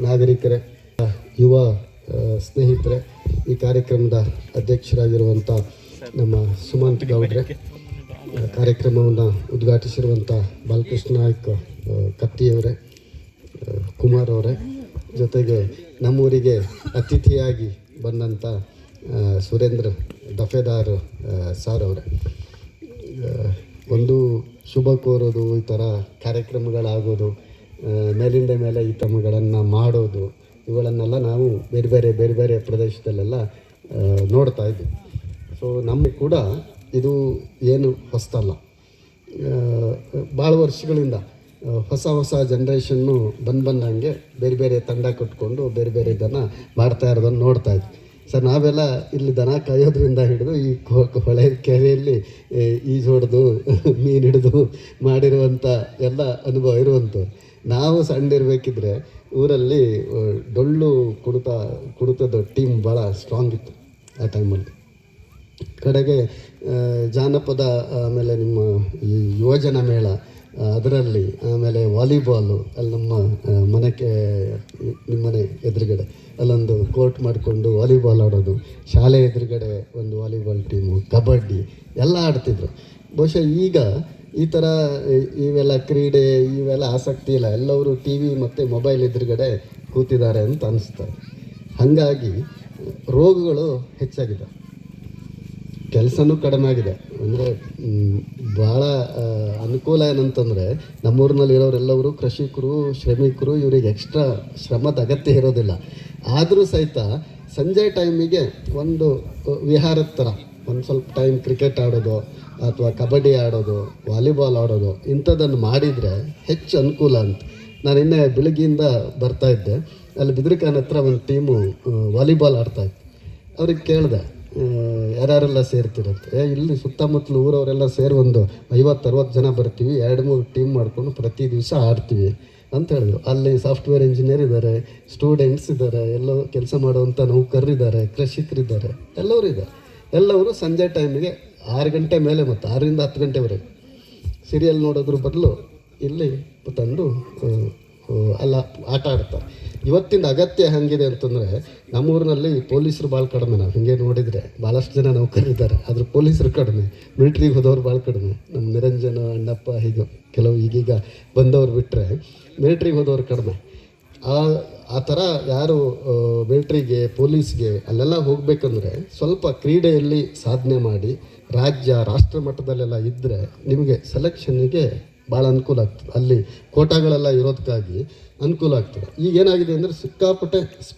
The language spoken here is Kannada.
ನಾಗರಿಕರೇ, ಯುವ ಸ್ನೇಹಿತರೆ, ಈ ಕಾರ್ಯಕ್ರಮದ ಅಧ್ಯಕ್ಷರಾಗಿರುವಂಥ ನಮ್ಮ ಸುಮಂತ್ ಗೌಡ್ರೆ, ಕಾರ್ಯಕ್ರಮವನ್ನು ಉದ್ಘಾಟಿಸಿರುವಂಥ ಬಾಲಕೃಷ್ಣ ನಾಯ್ಕ ಕತ್ತಿಯವರೇ, ಕುಮಾರ್ ಅವರೇ, ಜೊತೆಗೆ ನಮ್ಮೂರಿಗೆ ಅತಿಥಿಯಾಗಿ ಬಂದಂಥ ಸುರೇಂದ್ರ ದಫೇದಾರ್ ಸಾರ್ ಅವರೇ, ಒಂದು ಶುಭ ಕೋರೋದು, ಈ ಥರ ಕಾರ್ಯಕ್ರಮಗಳಾಗೋದು, ಮೇಲಿಂದ ಮೇಲೆ ಈ ಕ್ರಮಗಳನ್ನು ಮಾಡೋದು, ಇವುಗಳನ್ನೆಲ್ಲ ನಾವು ಬೇರೆ ಬೇರೆ ಪ್ರದೇಶದಲ್ಲೆಲ್ಲ ನೋಡ್ತಾ ಇದ್ವಿ. ಸೊ ನಮಗೆ ಕೂಡ ಇದು ಏನು ಹೊಸತಲ್ಲ. ಭಾಳ ವರ್ಷಗಳಿಂದ ಹೊಸ ಜನ್ರೇಷನ್ನು ಬಂದಂಗೆ ಬೇರೆ ತಂಡ ಕಟ್ಕೊಂಡು ಬೇರೆ ಇದನ್ನು ಮಾಡ್ತಾ ಇರೋದನ್ನು ನೋಡ್ತಾ ಇದ್ವಿ. ಸರ್, ನಾವೆಲ್ಲ ಇಲ್ಲಿ ದನ ಕಾಯೋದ್ರಿಂದ ಹಿಡಿದು ಈ ಹೊಳೆ ಕೆರೆಯಲ್ಲಿ ಈಜು ಹೊಡೆದು ಮೀನು ಹಿಡಿದು ಮಾಡಿರುವಂಥ ಎಲ್ಲ ಅನುಭವ ಇರುವಂಥದ್ದು. ನಾವು ಸಣ್ಣಿರಬೇಕಿದ್ರೆ ಊರಲ್ಲಿ ಡೊಳ್ಳು ಕುಣಿತದ ಟೀಮ್ ಭಾಳ ಸ್ಟ್ರಾಂಗ್ ಇತ್ತು ಆ ಟೈಮಲ್ಲಿ. ಕಡೆಗೆ ಜಾನಪದ, ಆಮೇಲೆ ನಿಮ್ಮ ಈ ಯುವಜನ ಮೇಳ, ಅದರಲ್ಲಿ ಆಮೇಲೆ ವಾಲಿಬಾಲು, ಅಲ್ಲಿ ನಮ್ಮ ನಿಮ್ಮನೆ ಎದುರುಗಡೆ ಅಲ್ಲೊಂದು ಕೋರ್ಟ್ ಮಾಡಿಕೊಂಡು ವಾಲಿಬಾಲ್ ಆಡೋದು, ಶಾಲೆ ಎದುರುಗಡೆ ಒಂದು ವಾಲಿಬಾಲ್ ಟೀಮು, ಕಬಡ್ಡಿ ಎಲ್ಲ ಆಡ್ತಿದ್ರು. ಬಹುಶಃ ಈಗ ಈ ಥರ ಇವೆಲ್ಲ ಕ್ರೀಡೆ ಇವೆಲ್ಲ ಆಸಕ್ತಿ ಇಲ್ಲ, ಎಲ್ಲವರು ಟಿ ವಿ ಮತ್ತು ಮೊಬೈಲ್ ಎದುರುಗಡೆ ಕೂತಿದ್ದಾರೆ ಅಂತ ಅನಿಸ್ತಾರೆ. ಹಾಗಾಗಿ ರೋಗಗಳು ಹೆಚ್ಚಾಗಿದೆ, ಕೆಲಸನೂ ಕಡಿಮೆ ಆಗಿದೆ. ಅಂದರೆ ಭಾಳ ಅನುಕೂಲ ಏನಂತಂದರೆ, ನಮ್ಮೂರಿನಲ್ಲಿ ಇರೋರೆಲ್ಲವರು ಕೃಷಿಕರು, ಶ್ರಮಿಕರು, ಇವರಿಗೆ ಎಕ್ಸ್ಟ್ರಾ ಶ್ರಮದ ಅಗತ್ಯ ಇರೋದಿಲ್ಲ. ಆದರೂ ಸಹಿತ ಸಂಜೆ ಟೈಮಿಗೆ ಒಂದು ವಿಹಾರದ ಥರ ಒಂದು ಸ್ವಲ್ಪ ಟೈಮ್ ಕ್ರಿಕೆಟ್ ಆಡೋದು ಅಥವಾ ಕಬಡ್ಡಿ ಆಡೋದು, ವಾಲಿಬಾಲ್ ಆಡೋದು, ಇಂಥದ್ದನ್ನು ಮಾಡಿದರೆ ಹೆಚ್ಚು ಅನುಕೂಲ ಅಂತ. ನಾನು ಇನ್ನೇ ಬೆಳಗ್ಗೆಯಿಂದ ಬರ್ತಾಯಿದ್ದೆ, ಅಲ್ಲಿ ಬಿದ್ರಿಕಾನ ಹತ್ರ ಒಂದು ಟೀಮು ವಾಲಿಬಾಲ್ ಆಡ್ತಾಯಿತ್ತು. ಅವ್ರಿಗೆ ಕೇಳಿದೆ, ಯಾರ್ಯಾರೆಲ್ಲ ಸೇರ್ತಿರಂತೆ. ಇಲ್ಲಿ ಸುತ್ತಮುತ್ತಲು ಊರವರೆಲ್ಲ ಸೇರಿ ಒಂದು 50-60 ಜನ ಬರ್ತೀವಿ, 2-3 ಟೀಮ್ ಮಾಡಿಕೊಂಡು ಪ್ರತಿ ದಿವಸ ಆಡ್ತೀವಿ ಅಂತ ಹೇಳಿದ್ರು. ಅಲ್ಲಿ ಸಾಫ್ಟ್ವೇರ್ ಇಂಜಿನಿಯರ್ ಇದ್ದಾರೆ, ಸ್ಟೂಡೆಂಟ್ಸ್ ಇದ್ದಾರೆ, ಎಲ್ಲೋ ಕೆಲಸ ಮಾಡುವಂಥ ನೌಕರರಿದ್ದಾರೆ, ಕೃಷಿಕರಿದ್ದಾರೆ, ಎಲ್ಲರೂ ಇದ್ದಾರೆ. ಎಲ್ಲವರು ಸಂಜೆ ಟೈಮಿಗೆ 6 ಗಂಟೆ ಮೇಲೆ ಮತ್ತು 6ರಿಂದ 10 ಗಂಟೆವರೆಗೆ ಸೀರಿಯಲ್ ನೋಡೋದ್ರ ಬದಲು ಇಲ್ಲಿ ತಂದು ಅಲ್ಲ ಆಟ ಆಡ್ತಾರೆ. ಇವತ್ತಿನ ಅಗತ್ಯ ಹೆಂಗಿದೆ ಅಂತಂದರೆ, ನಮ್ಮೂರಿನಲ್ಲಿ ಪೊಲೀಸರು ಭಾಳ ಕಡಿಮೆ. ನಾವು ಹಿಂಗೆ ನೋಡಿದರೆ ಭಾಳಷ್ಟು ಜನ ನೌಕರರಿದ್ದಾರೆ, ಆದರೆ ಪೊಲೀಸರು ಕಡಿಮೆ, ಮಿಲ್ಟ್ರಿಗೆ ಹೋದವ್ರು ಭಾಳ ಕಡಿಮೆ. ನಮ್ಮ ನಿರಂಜನ, ಅಣ್ಣಪ್ಪ, ಹೀಗೆ ಕೆಲವು ಈಗೀಗ ಬಂದವ್ರು ಬಿಟ್ಟರೆ ಮಿಲ್ಟ್ರಿಗೆ ಹೋದವ್ರು ಕಡಿಮೆ. ಆ ಥರ ಯಾರು ಮಿಲ್ಟ್ರಿಗೆ, ಪೊಲೀಸ್ಗೆ ಅಲ್ಲೆಲ್ಲ ಹೋಗಬೇಕಂದ್ರೆ ಸ್ವಲ್ಪ ಕ್ರೀಡೆಯಲ್ಲಿ ಸಾಧನೆ ಮಾಡಿ ರಾಷ್ಟ್ರ ಮಟ್ಟದಲ್ಲೆಲ್ಲ ಇದ್ದರೆ ನಿಮಗೆ ಸೆಲೆಕ್ಷನ್ನಿಗೆ ಭಾಳ ಅನುಕೂಲ ಆಗ್ತದೆ. ಅಲ್ಲಿ ಕೋಟಾಗಳೆಲ್ಲ ಇರೋದಕ್ಕಾಗಿ ಅನುಕೂಲ ಆಗ್ತದೆ. ಈಗ ಏನಾಗಿದೆ ಅಂದರೆ ಸಿಕ್ಕಾಪಟ್ಟೆ